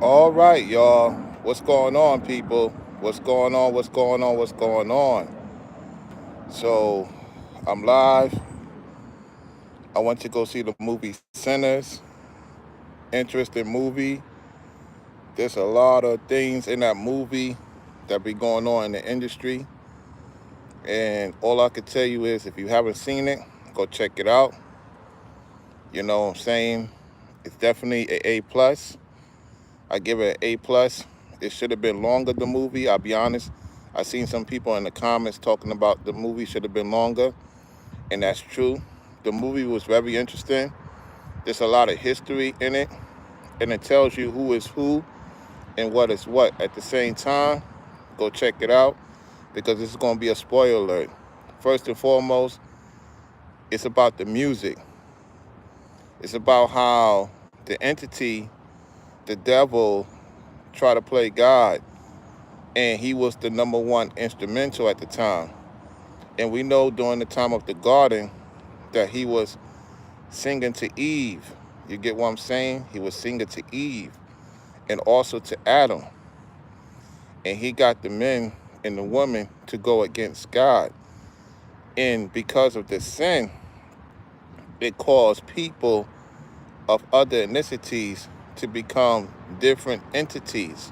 All right, y'all. What's going on, people? What's going on? What's going on? What's going on? So, I'm live. I went to go see the movie Sinners. Interesting movie. There's a lot of things in that movie that be going on in the industry. And all I can tell you is if you haven't seen it, go check it out. You know what I'm saying? It's definitely a A plus. I give it an A plus. It should have been longer, the movie, I'll be honest. I seen some people in the comments talking about the movie should have been longer, and that's true. The movie was very interesting. There's a lot of history in it, and it tells you who is who and what is what. At the same time, go check it out because this is going to be a spoiler alert. First and foremost, it's about the music. It's about how the entity, the devil, tried to play God, and he was the number one instrumental at the time. And we know during the time of the garden that he was singing to Eve. You get what I'm saying? He was singing to Eve and also to Adam. And he got the men and the women to go against God. And because of the sin, it caused people of other ethnicities to become different entities.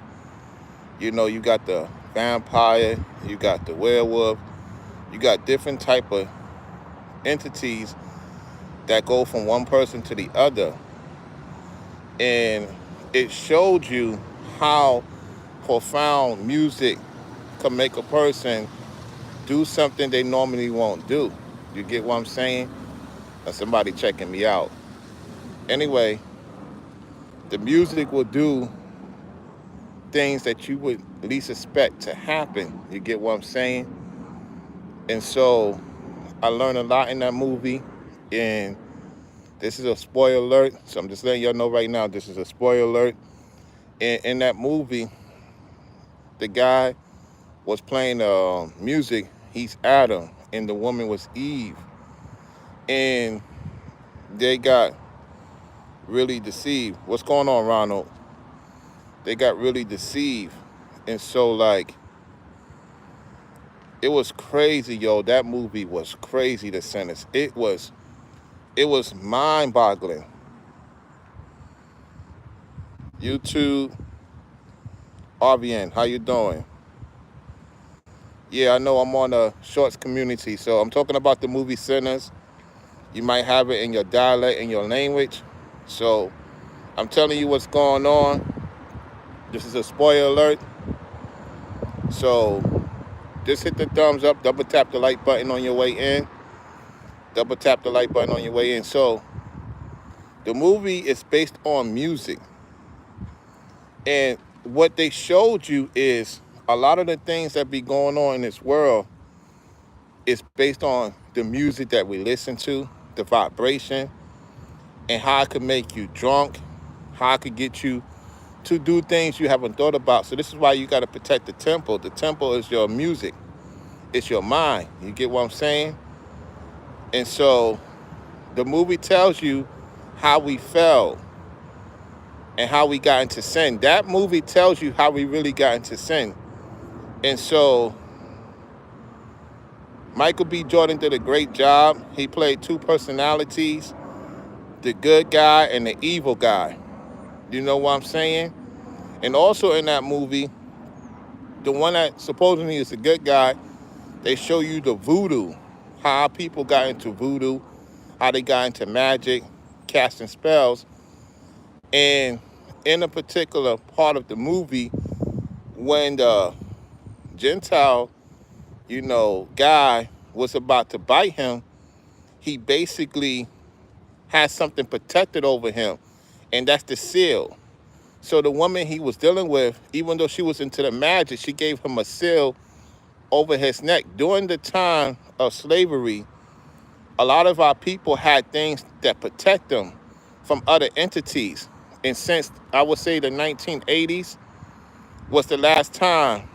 You know, you got the vampire, you got the werewolf, you got different type of entities that go from one person to the other. And it showed you how profound music can make a person do something they normally won't do. You get what I'm saying? Or somebody checking me out. Anyway, the music will do things that you would least expect to happen. You get what I'm saying? And so I learned a lot in that movie. And this is a spoiler alert. So I'm just letting y'all know right now, this is a spoiler alert. In that movie, the guy was playing music. He's Adam, and the woman was Eve. And they got really deceived. What's going on, Ronald? They got really deceived. And so, like, it was crazy, yo. That movie was crazy, The Sentence. It was mind-boggling. YouTube, RVN, how you doing? Yeah, I know I'm on a shorts community, so I'm talking about the movie Sinners. You might have it in your dialect, in your language. So I'm telling you what's going on. This is a spoiler alert. So just hit the thumbs up, double tap the like button on your way in. Double tap the like button on your way in. So the movie is based on music. And what they showed you is a lot of the things that be going on in this world is based on the music that we listen to, the vibration, and how it could make you drunk, how it could get you to do things you haven't thought about. So this is why you got to protect the temple. The temple is your music. It's your mind. You get what I'm saying? And so the movie tells you how we fell and how we got into sin. That movie tells you how we really got into sin. And so Michael B. Jordan did a great job. He played two personalities, the good guy and the evil guy. You know what I'm saying? And also in that movie, the one that supposedly is the good guy, they show you the voodoo, how people got into voodoo, how they got into magic, casting spells. And in a particular part of the movie, when the Gentile, guy was about to bite him, he basically had something protected over him, and that's the seal. So the woman he was dealing with, even though she was into the magic, she gave him a seal over his neck. During the time of slavery, a lot of our people had things that protect them from other entities. And since I would say the 1980s was the last time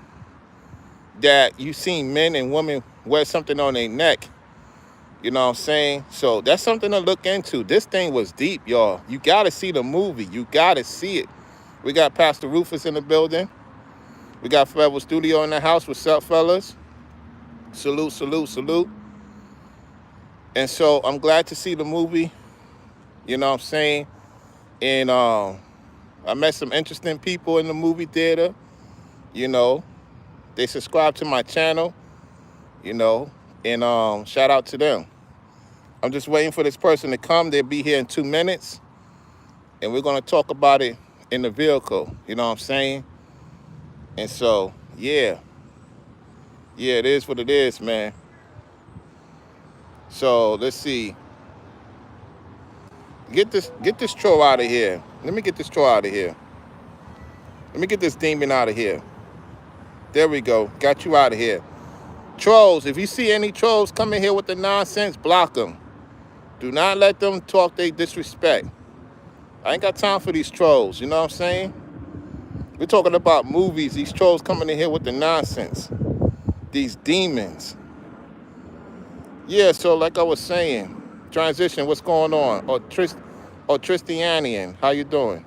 that you seen men and women wear something on their neck. You know what I'm saying? So that's something to look into. This thing was deep, y'all. You got to see the movie. You got to see it. We got Pastor Rufus in the building. We got Forever Studio in the house. What's up, fellas? Salute, salute, salute. And so I'm glad to see the movie. You know what I'm saying? And I met some interesting people in the movie theater. You know, they subscribe to my channel. You know, and shout out to them. I'm just waiting for this person to come. They'll be here in 2 minutes. And we're going to talk about it in the vehicle. You know what I'm saying? And so, yeah. Yeah, it is what it is, man. So, let's see. Get this troll out of here. Let me get this troll out of here. Let me get this demon out of here. There we go. Got you out of here. Trolls, if you see any trolls coming here with the nonsense, block them. Do not let them talk they disrespect. I ain't got time for these trolls, you know what I'm saying? We're talking about movies. These trolls coming in here with the nonsense. These demons. Yeah, so like I was saying, transition, what's going on? Or Tristianian, how you doing?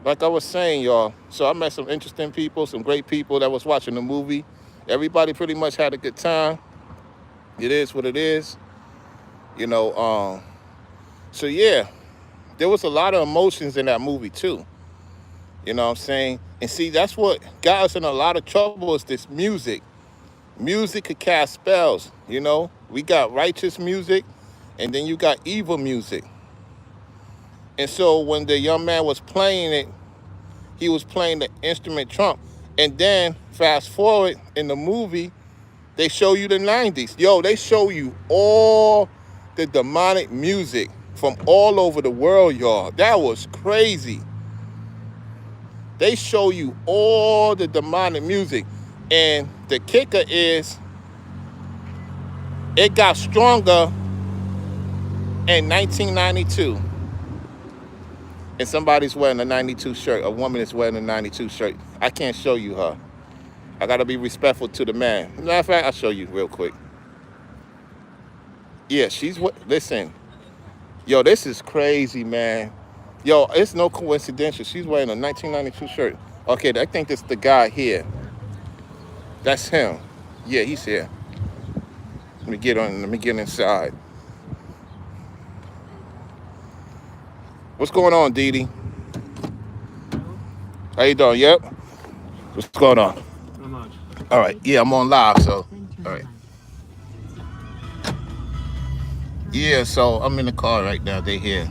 Like I was saying, y'all, so I met some interesting people, some great people that was watching the movie. Everybody pretty much had a good time. It is what it is. You know, so yeah, there was a lot of emotions in that movie too. You know what I'm saying? And see, that's what got us in a lot of trouble is this music. Music could cast spells, you know? We got righteous music, and then you got evil music. And so when the young man was playing it, he was playing the instrument trump. And then fast forward in the movie, they show you the 90s. Yo, they show you all the demonic music from all over the world, y'all. That was crazy. They show you all the demonic music. And the kicker is, it got stronger in 1992. And somebody's wearing a 92 shirt. A woman is wearing a 92 shirt. I can't show you her. I gotta be respectful to the man. Matter of fact, I'll show you real quick. Yeah, listen. Yo, this is crazy, man. Yo, it's no coincidence. She's wearing a 1992 shirt. Okay, I think that's the guy here. That's him. Yeah, he's here. Let me get inside. What's going on, Dee Dee? How you doing? Yep. What's going on? Not much. All right. Yeah, I'm on live, so. All right. Yeah, so I'm in the car right now. They here.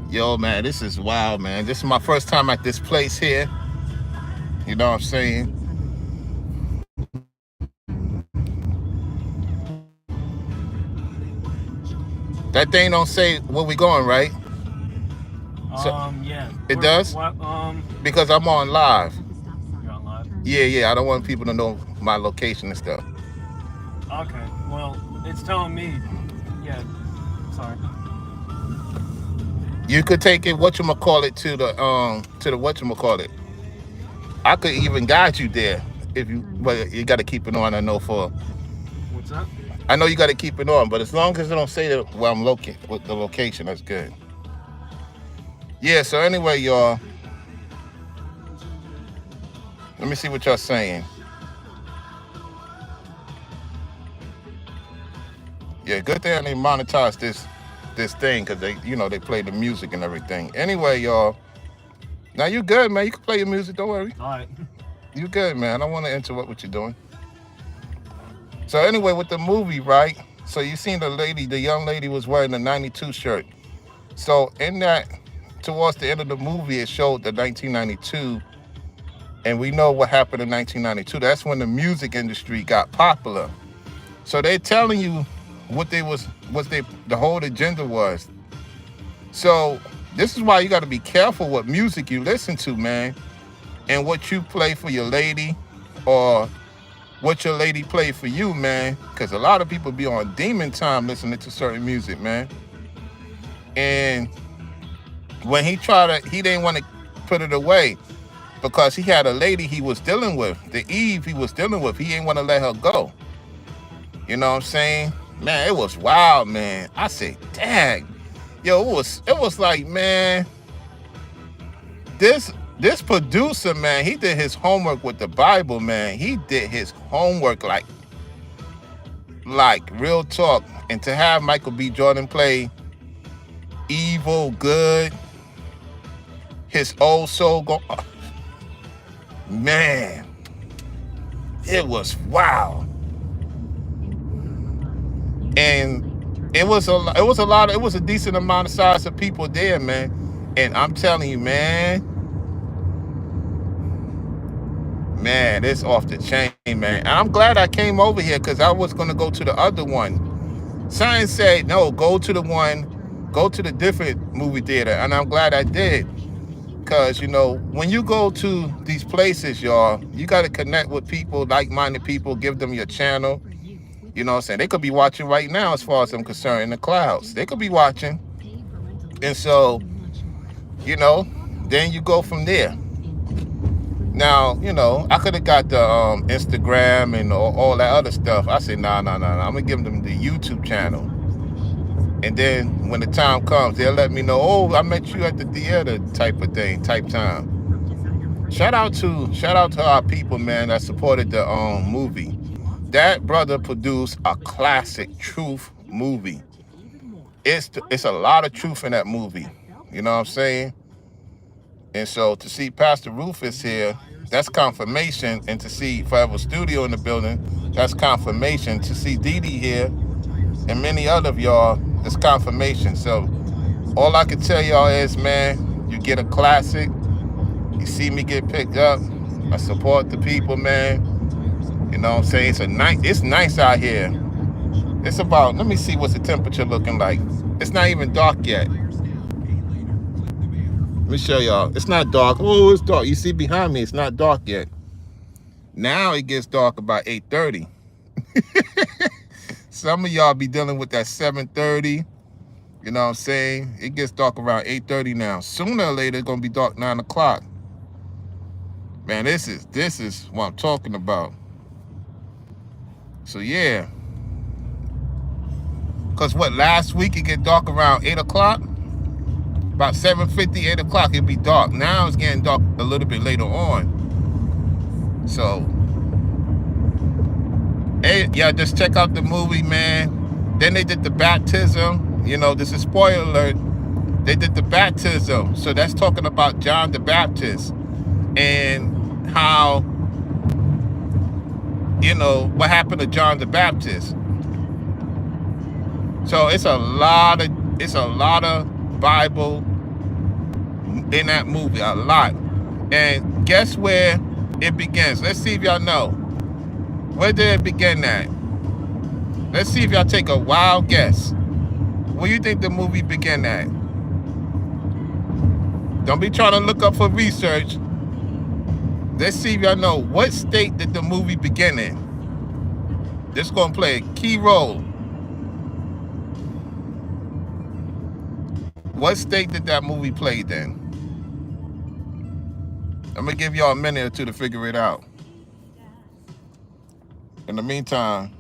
Yo, man, this is wild, man. This is my first time at this place here. You know what I'm saying? That thing don't say where we going, right? Yeah. It does? What, Because I'm on live. You're on live? Yeah. I don't want people to know my location and stuff. Okay. Well, it's telling me. Yeah. Sorry. You could take it, whatchamacallit, to the whatchamacallit. I could even guide you there if you, but you got to keep it on. I know for. What's that? I know you got to keep it on, but as long as it don't say that where I'm located, with the location, that's good. Yeah. So anyway, y'all, let me see what y'all saying. Yeah, good thing they monetize this thing because they play the music and everything. Anyway, y'all, now you good, man. You can play your music. Don't worry. All right. You good, man. I don't want to interrupt what you're doing. So anyway, with the movie, right? So you seen the young lady was wearing a 92 shirt. So in that, towards the end of the movie, it showed the 1992, and we know what happened in 1992. That's when the music industry got popular. So they're telling you what the whole agenda was. So this is why you got to be careful what music you listen to, man, and what you play for your lady, or what your lady play for you, man, because a lot of people be on demon time listening to certain music, man. And when he didn't want to put it away because he had a lady he was dealing with, the Eve he was dealing with. He didn't want to let her go. You know what I'm saying? Man, it was wild, man. I said, dang. Yo, it was like, man, this producer, man, he did his homework with the Bible, man. He did his homework like real talk. And to have Michael B. Jordan play evil, good, his old soul go, man, it was wow. And it was a decent amount of size of people there, man. And I'm telling you, man, it's off the chain, man. And I'm glad I came over here because I was gonna go to the other one. Science said, no, go to the different movie theater. And I'm glad I did. Because, when you go to these places, y'all, you got to connect with people, like-minded people, give them your channel. You know what I'm saying? They could be watching right now, as far as I'm concerned, in the clouds. They could be watching. And so, then you go from there. Now, I could have got the Instagram and all that other stuff. I said, nah. I'm going to give them the YouTube channel. And then when the time comes, they'll let me know, oh, I met you at the theater type time. Shout out to our people, man, that supported the movie. That brother produced a classic truth movie. It's a lot of truth in that movie. You know what I'm saying? And so to see Pastor Rufus here, that's confirmation. And to see Forever Studio in the building, that's confirmation. To see Dee Dee here and many other of y'all, it's confirmation. So all I can tell y'all is, man, you get a classic. You see me get picked up. I support the people, man. You know what I'm saying? It's nice out here. It's about, let me see what's the temperature looking like. It's not even dark yet. Let me show y'all. It's not dark. Oh, it's dark. You see behind me, it's not dark yet. Now it gets dark about 8:30. Some of y'all be dealing with that 7:30. You know what I'm saying? It gets dark around 8:30 now. Sooner or later, it's gonna be dark 9 o'clock. Man, this is what I'm talking about. So yeah. Cause last week it get dark around 8 o'clock? About 7:50, 8 o'clock, it'd be dark. Now it's getting dark a little bit later on. So, hey, yeah, just check out the movie, man. Then they did the baptism. This is spoiler alert. They did the baptism. So that's talking about John the Baptist and how, what happened to John the Baptist. So it's a lot of Bible in that movie, a lot. And guess where it begins? Let's see if y'all know. Where did it begin at? Let's see if y'all take a wild guess. Where you think the movie began at? Don't be trying to look up for research. Let's see if y'all know. What state did the movie begin in? This is going to play a key role. What state did that movie play in? I'm going to give y'all a minute or two to figure it out. In the meantime,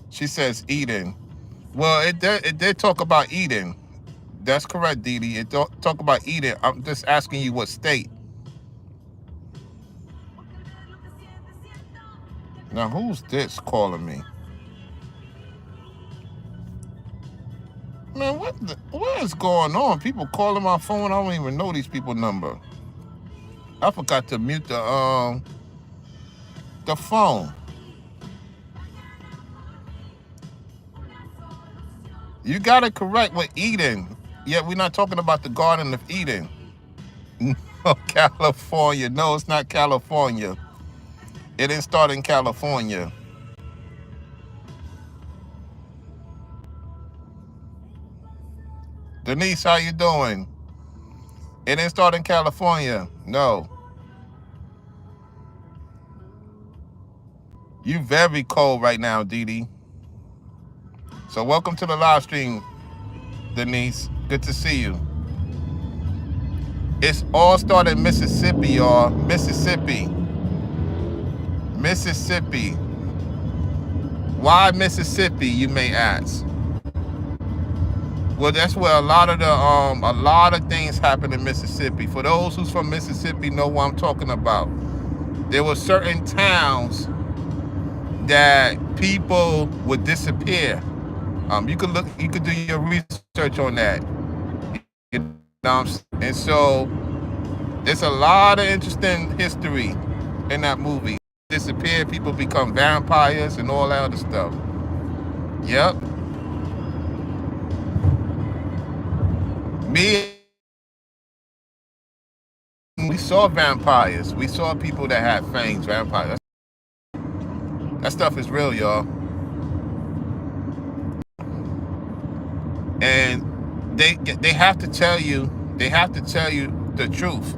she says Eden. Well, it did talk about Eden. That's correct, Dee Dee. It talk about Eden. I'm just asking you what state. Now, who's this calling me? Man, what is going on? People calling my phone. I don't even know these people's number. I forgot to mute the phone. You got it correct with Eden. Yet we're not talking about the Garden of Eden. No, California. No, it's not California. It didn't start in California. Denise, how you doing? It didn't start in California. No. You very cold right now, Dee Dee. So welcome to the live stream, Denise. Good to see you. It's all started in Mississippi, y'all. Mississippi. Why Mississippi, you may ask? Well, that's where a lot of things happen in Mississippi. For those who's from Mississippi, know what I'm talking about. There were certain towns that people would disappear. You could do your research on that. You know what I'm saying? And so there's a lot of interesting history in that movie. Disappear, people become vampires and all that other stuff. Yep. Me, we saw vampires. We saw people that had fangs, vampires. That stuff is real, y'all. And they have to tell you, the truth.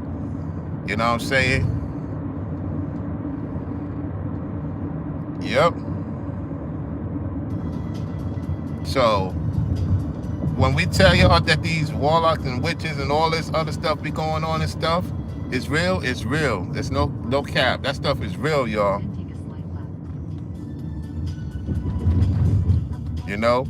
You know what I'm saying? Yep. So when we tell y'all that these warlocks and witches and all this other stuff be going on and stuff, it's real, it's real. There's no cap. That stuff is real, y'all. You know?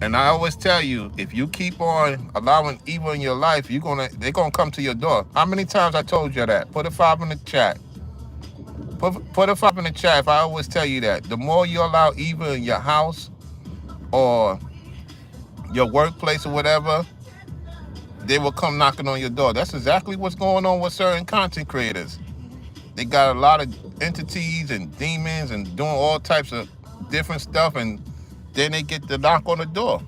And I always tell you, if you keep on allowing evil in your life, they're gonna come to your door. How many times I told you that? Put a 5 in the chat. Put a 5 in the chat if I always tell you that. The more you allow evil in your house or your workplace or whatever, they will come knocking on your door. That's exactly what's going on with certain content creators. They got a lot of entities and demons and doing all types of different stuff, and then they get the knock on the door.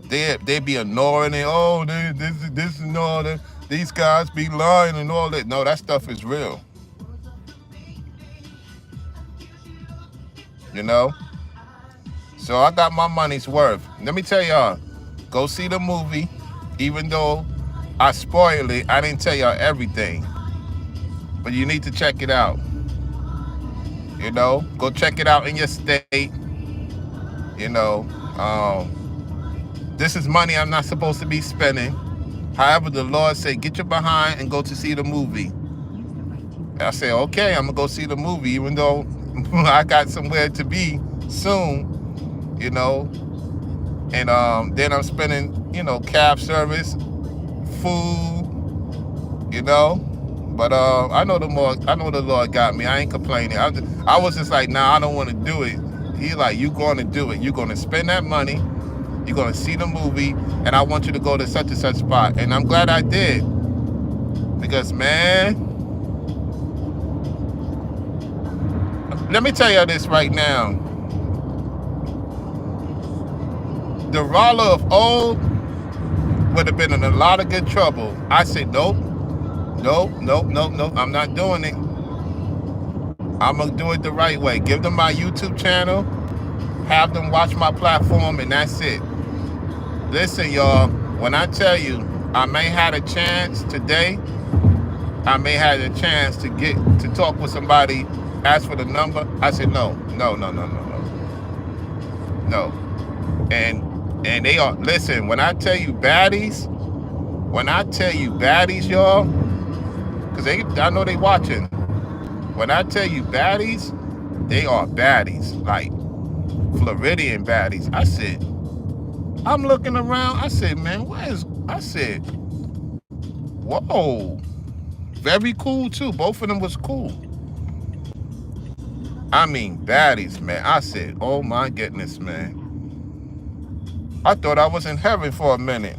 They be ignoring it. Oh, this and all that. These guys be lying and all that. No, that stuff is real. You know? So I got my money's worth. Let me tell y'all, go see the movie. Even though I spoiled it, I didn't tell y'all everything. But you need to check it out. You know, go check it out in your state. You know, this is money I'm not supposed to be spending. However, the Lord said, get your behind and go to see the movie. I said, okay, I'm gonna go see the movie, even though I got somewhere to be soon, you know. And then I'm spending, you know, cab service, food, you know. But I know the Lord got me. I ain't complaining. I was just like, nah, I don't want to do it. He like, you going to do it. You're going to spend that money. You're going to see the movie, and I want you to go to such and such spot. And I'm glad I did, because man, let me tell you this right now. The Roller of old would have been in a lot of good trouble. I said, nope, I'm not doing it. I'm going to do it the right way. Give them my YouTube channel, have them watch my platform, and that's it. Listen, y'all, when I tell you, I may have a chance today, I may have a chance to get to talk with somebody, ask for the number. I said, no. And they are, listen, when I tell you baddies, y'all, because I know they watching. When I tell you baddies, they are baddies, like Floridian baddies. I said, I'm looking around, I said, man, I said, whoa, very cool too. Both of them was cool. I mean, baddies, man. I said, oh my goodness, man. I thought I was in heaven for a minute.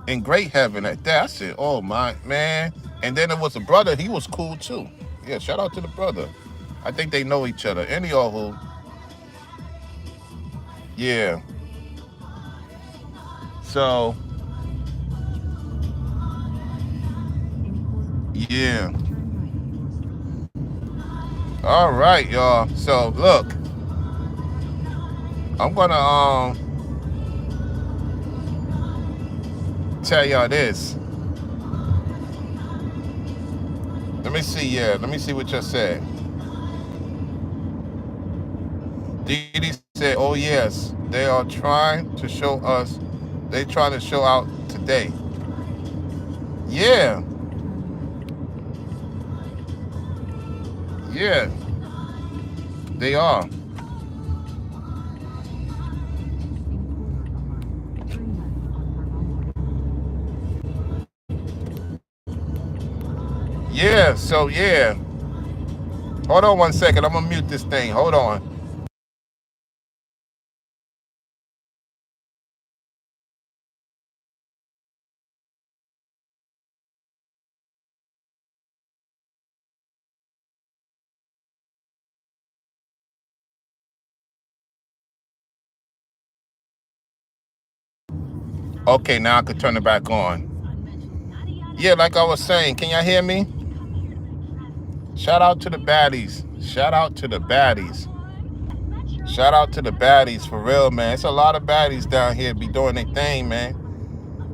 In great heaven at that. I said, oh my, man. And then there was a brother, he was cool too. Yeah, shout out to the brother. I think they know each other. Anywho, yeah. So, yeah. All right, y'all. So, look. I'm gonna tell y'all this. Let me see what y'all said. Didi said, oh yes, they are trying to show us, they trying to show out today. Yeah. Yeah. They are. Yeah, so yeah. Hold on 1 second. I'm gonna mute this thing. Hold on. Okay, now I could turn it back on. Yeah, like I was saying, can y'all hear me? Shout out to the baddies. Shout out to the baddies. Shout out to the baddies for real, man. It's a lot of baddies down here be doing their thing, man.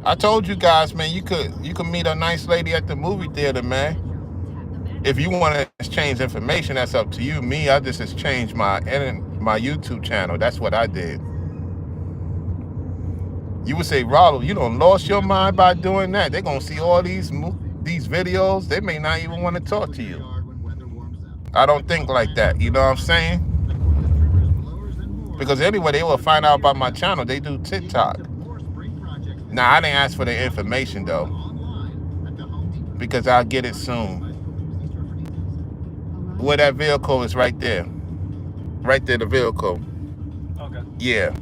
I told you guys, man, you could meet a nice lady at the movie theater, man. If you want to exchange information, that's up to you. Me, I just exchanged my YouTube channel. That's what I did. You would say, Rollo, you done lost your mind by doing that. They're gonna see all these videos. They may not even want to talk to you. I don't think like that. You know what I'm saying? Because anyway, they will find out about my channel. They do TikTok. Now, I didn't ask for their information though, because I'll get it soon. Where that vehicle is right there. Right there, the vehicle. Okay. Yeah.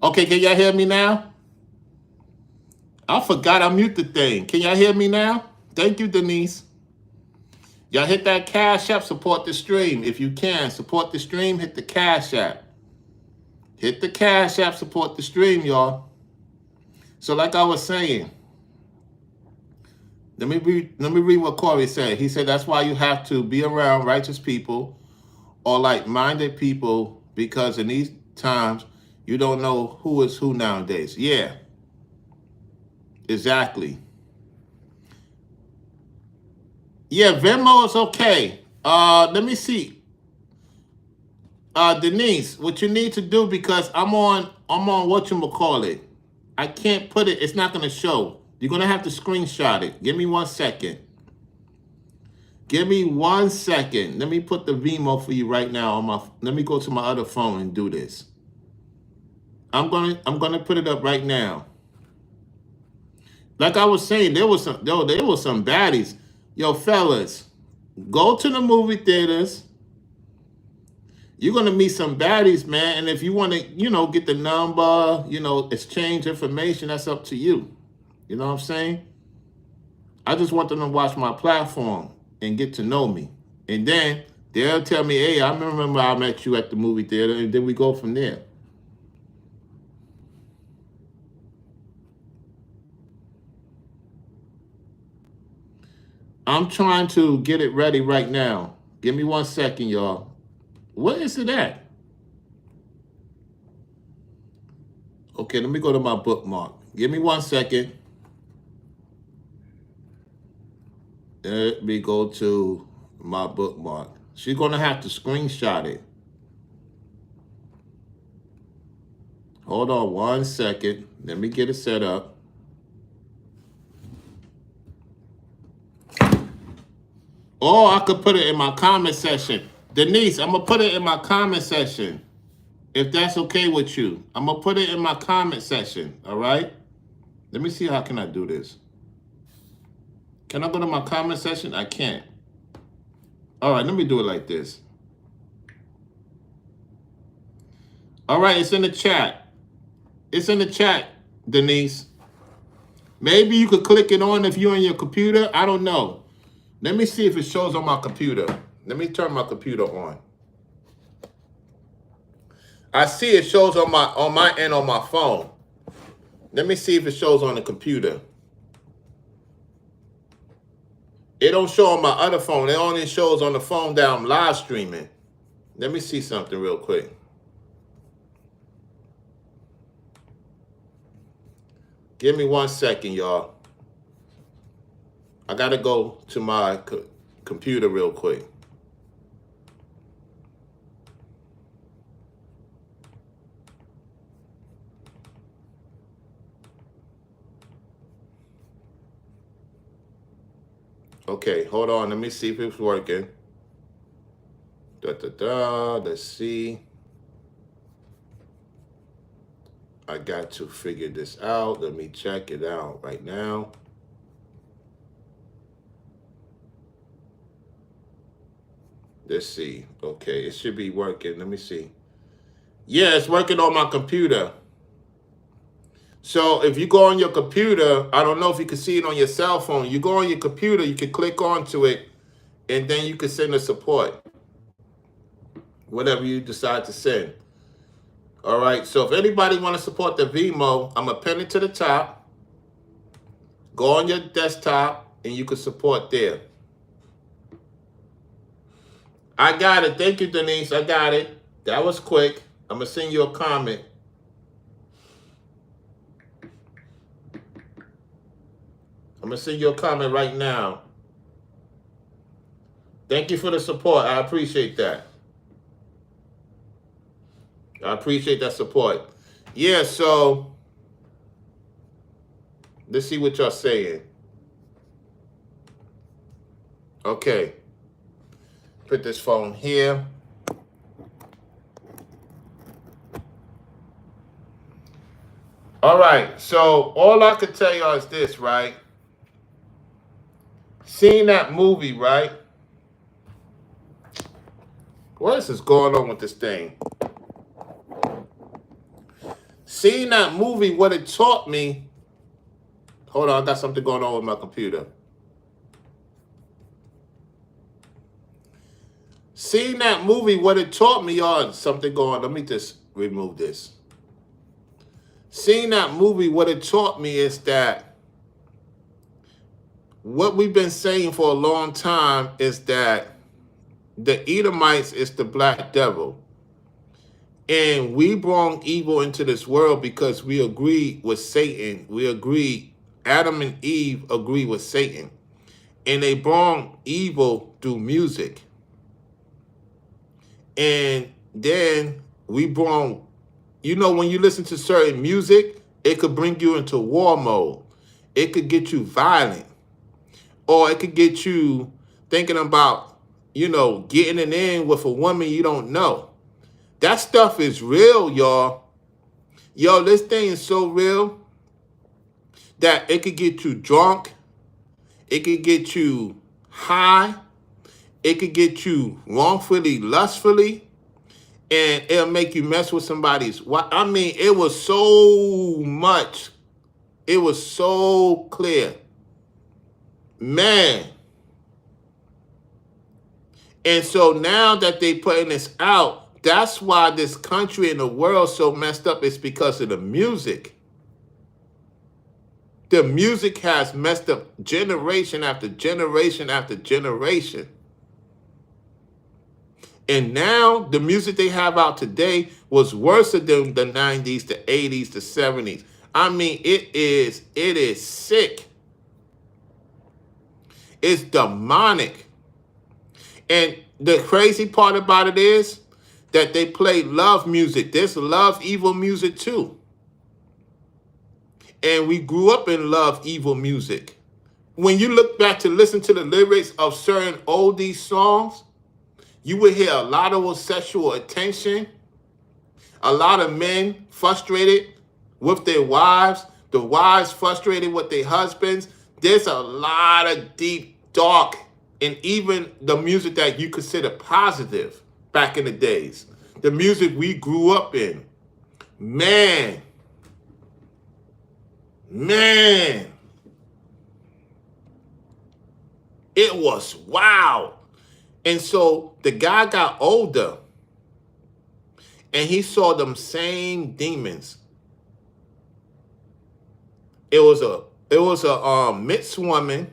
Okay, can y'all hear me now? I forgot I mute the thing. Can y'all hear me now? Thank you, Denise. Y'all hit that Cash App, support the stream. If you can, support the stream, hit the Cash App. Hit the Cash App, support the stream, y'all. So like I was saying, let me read what Corey said. He said that's why you have to be around righteous people or like-minded people, because in these times, you don't know who is who nowadays. Yeah, exactly. Yeah, Venmo is okay. Let me see. Denise, what you need to do, because I'm on whatchamacallit. I can't put it, it's not gonna show. You're gonna have to screenshot it. Give me 1 second. Give me 1 second. Let me put the Vimo for you right now on my, let me go to my other phone and do this. I'm gonna put it up right now. Like I was saying, there was some baddies. Yo, fellas, go to the movie theaters. You're gonna meet some baddies, man. And if you want to, get the number, exchange information, that's up to you. You know what I'm saying? I just want them to watch my platform and get to know me. And then they'll tell me, hey, I remember I met you at the movie theater, and then we go from there. I'm trying to get it ready right now. Give me 1 second, y'all. Where is it at? Okay, let me go to my bookmark. Give me 1 second. Let me go to my bookmark. She's going to have to screenshot it. Hold on 1 second. Let me get it set up. Or I could put it in my comment section. Denise, I'm going to put it in my comment section. If that's okay with you. I'm going to put it in my comment section. All right? Let me see how can I do this. Can I go to my comment section? I can't. All right, let me do it like this. All right, it's in the chat. It's in the chat, Denise. Maybe you could click it on if you're on your computer. I don't know. Let me see if it shows on my computer. Let me turn my computer on. I see it shows on my end on my phone. Let me see if it shows on the computer. It don't show on my other phone. It only shows on the phone that I'm live streaming. Let me see something real quick. Give me 1 second, y'all. I got to go to my computer real quick. Okay, hold on. Let me see if it's working. Let's see. I got to figure this out. Let me check it out right now. Let's see. Okay, it should be working. Let me see. Yeah, it's working on my computer. So if you go on your computer, I don't know if you can see it on your cell phone. You go on your computer, you can click onto it, and then you can send a support. Whatever you decide to send. All right, so if anybody want to support the Vimo, I'm going to pin it to the top. Go on your desktop, and you can support there. I got it. Thank you, Denise. I got it. That was quick. I'm going to send you a comment. I'm going to send you a comment right now. Thank you for the support. I appreciate that. I appreciate that support. Yeah, so let's see what y'all saying. Okay. Put this phone here. All right, so all I can tell y'all is this, right? Seeing that movie, right? What is going on with this thing? Seeing that movie, what it taught me. Hold on, I got something going on with my computer. Seeing that movie, what it taught me, y'all, something going. Let me just remove this. Seeing that movie, what it taught me is that what we've been saying for a long time is that the Edomites is the black devil. And we brought evil into this world because we agree with Satan. We agree, Adam and Eve agree with Satan. And they brought evil through music. And then we brought, you know, when you listen to certain music, it could bring you into war mode. It could get you violent. Or it could get you thinking about, you know, getting it in with a woman you don't know. That stuff is real, y'all. Yo, this thing is so real that it could get you drunk. It could get you high. It could get you wrongfully, lustfully. And it'll make you mess with somebody's. I mean, it was so much. It was so clear. Man. And so now that they putting this out, that's why this country and the world so messed up. It's because of the music. The music has messed up generation after generation after generation. And now the music they have out today was worse than the 90s, the 80s, the 70s. I mean, it is sick. It's demonic. And the crazy part about it is that they play love music. There's love evil music too. And we grew up in love evil music. When you look back to listen to the lyrics of certain oldie songs, you would hear a lot of sexual attention, a lot of men frustrated with their wives, the wives frustrated with their husbands. There's a lot of deep, dark, and even the music that you consider positive back in the days. The music we grew up in. Man. It was wow. And so the guy got older and he saw them same demons. It was a mixed woman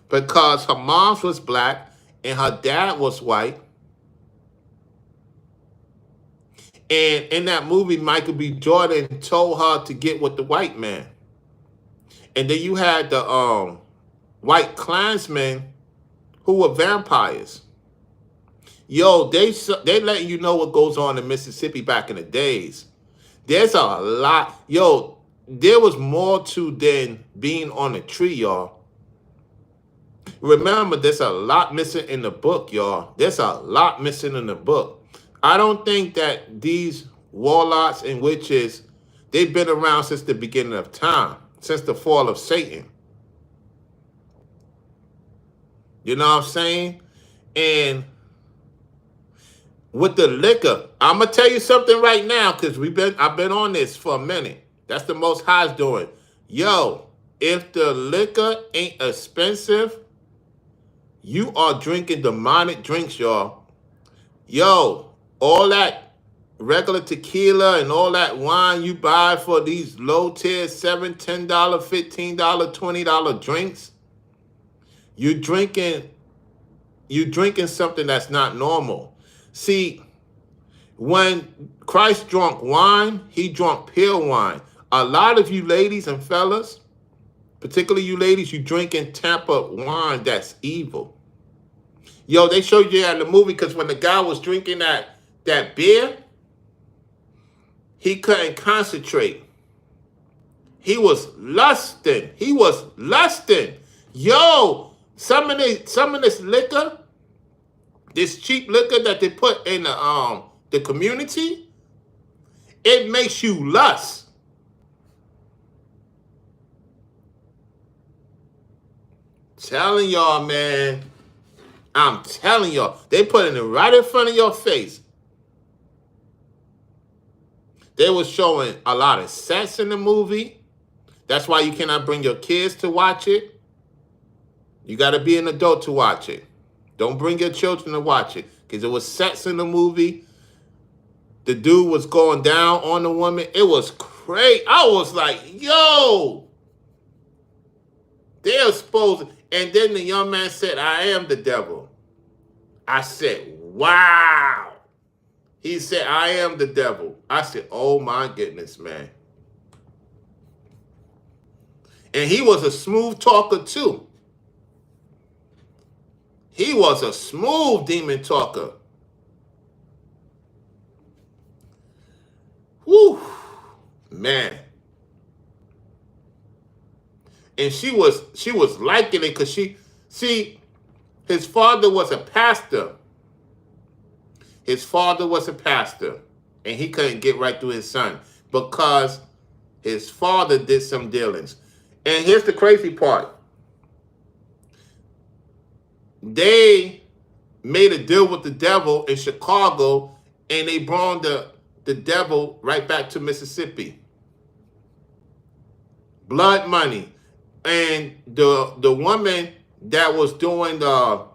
because her mom was black and her dad was white. And in that movie, Michael B. Jordan told her to get with the white man. And then you had the white Klansmen who were vampires. Yo, they letting you know what goes on in Mississippi back in the days. There's a lot. Yo, there was more to than being on a tree, y'all. Remember, there's a lot missing in the book, y'all. There's a lot missing in the book. I don't think that these warlocks and witches, they've been around since the beginning of time, since the fall of Satan. You know what I'm saying? And with the liquor, I'm gonna tell you something right now, because I've been on this for a minute. That's the Most High's doing. Yo, if the liquor ain't expensive, you are drinking demonic drinks, y'all. Yo, all that regular tequila and all that wine you buy for these low tier $7, $10, $15, $20 drinks, you're drinking something that's not normal. See, when Christ drank wine, he drank pure wine. A lot of you ladies and fellas, particularly you ladies, you drinking tampered wine that's evil. Yo, they showed you that in the movie because when the guy was drinking that beer, he couldn't concentrate. He was lusting. Yo, some of this liquor, this cheap liquor that they put in the community, it makes you lust. Telling y'all, man. I'm telling y'all. They putting it right in front of your face. They was showing a lot of sex in the movie. That's why you cannot bring your kids to watch it. You got to be an adult to watch it. Don't bring your children to watch it, because it was sex in the movie. The dude was going down on the woman. It was crazy. I was like, yo, they're supposed. And then the young man said, I am the devil. I said, wow. He said, I am the devil. I said, oh my goodness, man. And he was a smooth talker too. He was a smooth demon talker. Whew, man. And she was liking it because his father was a pastor. His father was a pastor, and he couldn't get right through his son because his father did some dealings. And here's the crazy part. They made a deal with the devil in Chicago, and they brought the devil right back to Mississippi. Blood money. And the woman that was doing the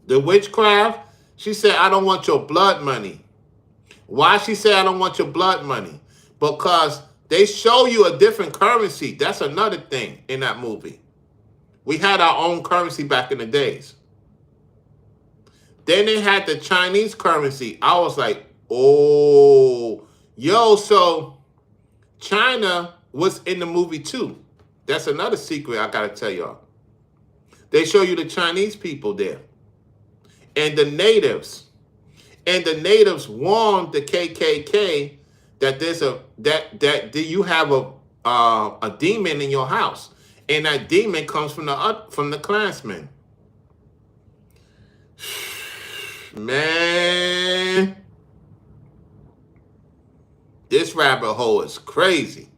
witchcraft, she said, I don't want your blood money. Why she said, I don't want your blood money? Because they show you a different currency. That's another thing in that movie. We had our own currency back in the days. Then they had the Chinese currency. I was like, oh, yo, so China was in the movie too. That's another secret I gotta tell y'all. They show you the Chinese people there and the natives. And the natives warned the KKK that there's that you have a demon in your house, and that demon comes from the Klansmen. Man, this rabbit hole is crazy.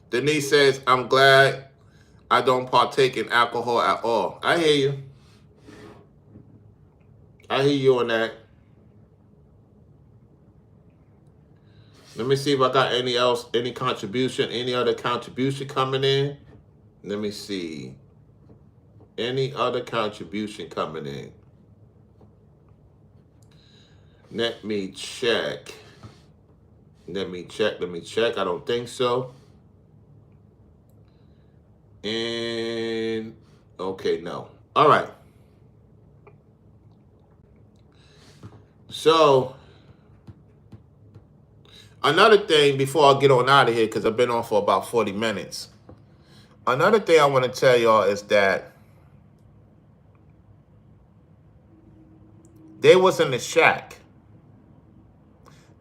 Denise says, "I'm glad I don't partake in alcohol at all." I hear you. I hear you on that. Let me see if I got any other contribution coming in. Let me see. Any other contribution coming in? Let me check. Let me check. I don't think so. And okay, no. All right. So another thing before I get on out of here, because I've been on for about 40 minutes. Another thing I want to tell y'all is that they was in the shack.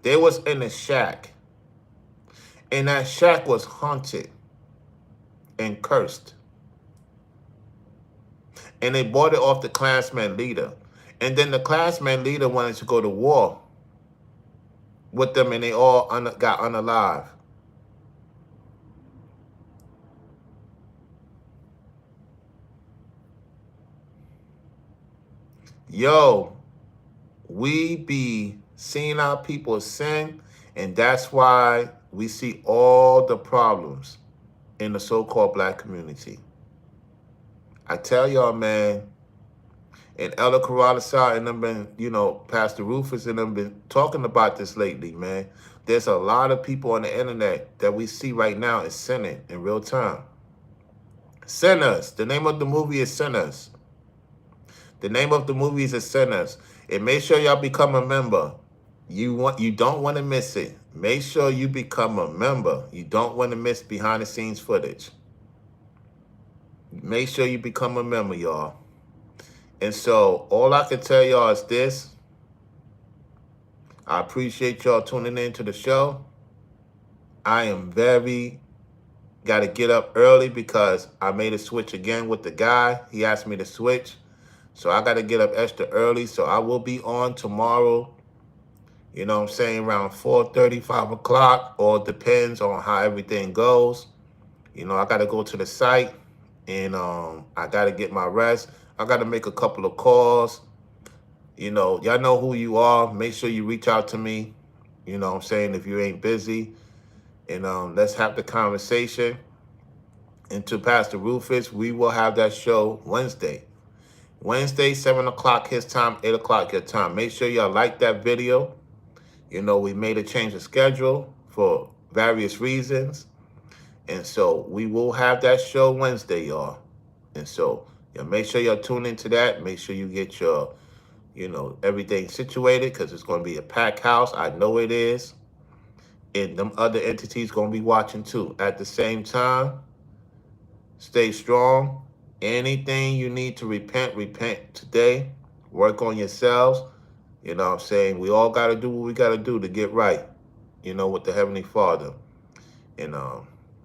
They was in the shack. And that shack was haunted and cursed. And they bought it off the Klansman leader. And then the Klansman leader wanted to go to war with them, and they all got unalive. Yo, we be seeing our people sin, and that's why we see all the problems in the so-called black community. I tell y'all, man, and Elder Karadasar and them been, Pastor Rufus and them been talking about this lately, man. There's a lot of people on the internet that we see right now is sinning in real time. Sinners. The name of the movie is Sinners. The name of the movie is Sinners. And make sure y'all become a member. You don't want to miss it. Make sure you become a member. You don't want to miss behind the scenes footage. Make sure you become a member, y'all. And so all I can tell y'all is this. I appreciate y'all tuning in to the show. I am got to get up early because I made a switch again with the guy. He asked me to switch. So I got to get up extra early. So I will be on tomorrow, around 4:30, 5 o'clock. All depends on how everything goes. I got to go to the site, and I got to get my rest. I got to make a couple of calls. Y'all know who you are. Make sure you reach out to me, if you ain't busy. And let's have the conversation. And to Pastor Rufus, we will have that show Wednesday. Wednesday, 7 o'clock his time, 8 o'clock your time. Make sure y'all like that video. We made a change of schedule for various reasons. And so we will have that show Wednesday, y'all. And so make sure y'all tune into that. Make sure you get your, everything situated, because it's going to be a packed house. I know it is. And them other entities going to be watching too. At the same time, stay strong. Anything you need to repent today. Work on yourselves. We all got to do what we got to do to get right, with the Heavenly Father. And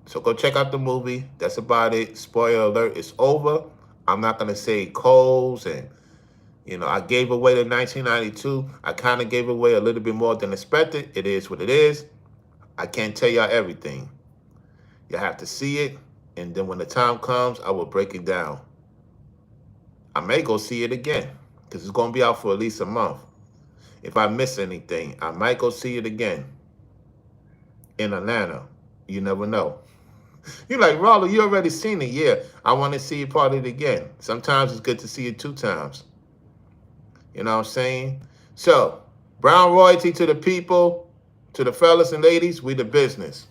so go check out the movie. That's about it. Spoiler alert, it's over. I'm not going to say codes. And, I gave away the 1992. I kind of gave away a little bit more than expected. It is what it is. I can't tell y'all everything. You have to see it. And then when the time comes, I will break it down. I may go see it again, because it's going to be out for at least a month. If I miss anything, I might go see it again in Atlanta. You never know. You're like, Rollo, you already seen it. Yeah, I want to see it part of it again. Sometimes it's good to see it 2 times. You know what I'm saying? So, Brown Royalty to the people, to the fellas and ladies, we the business.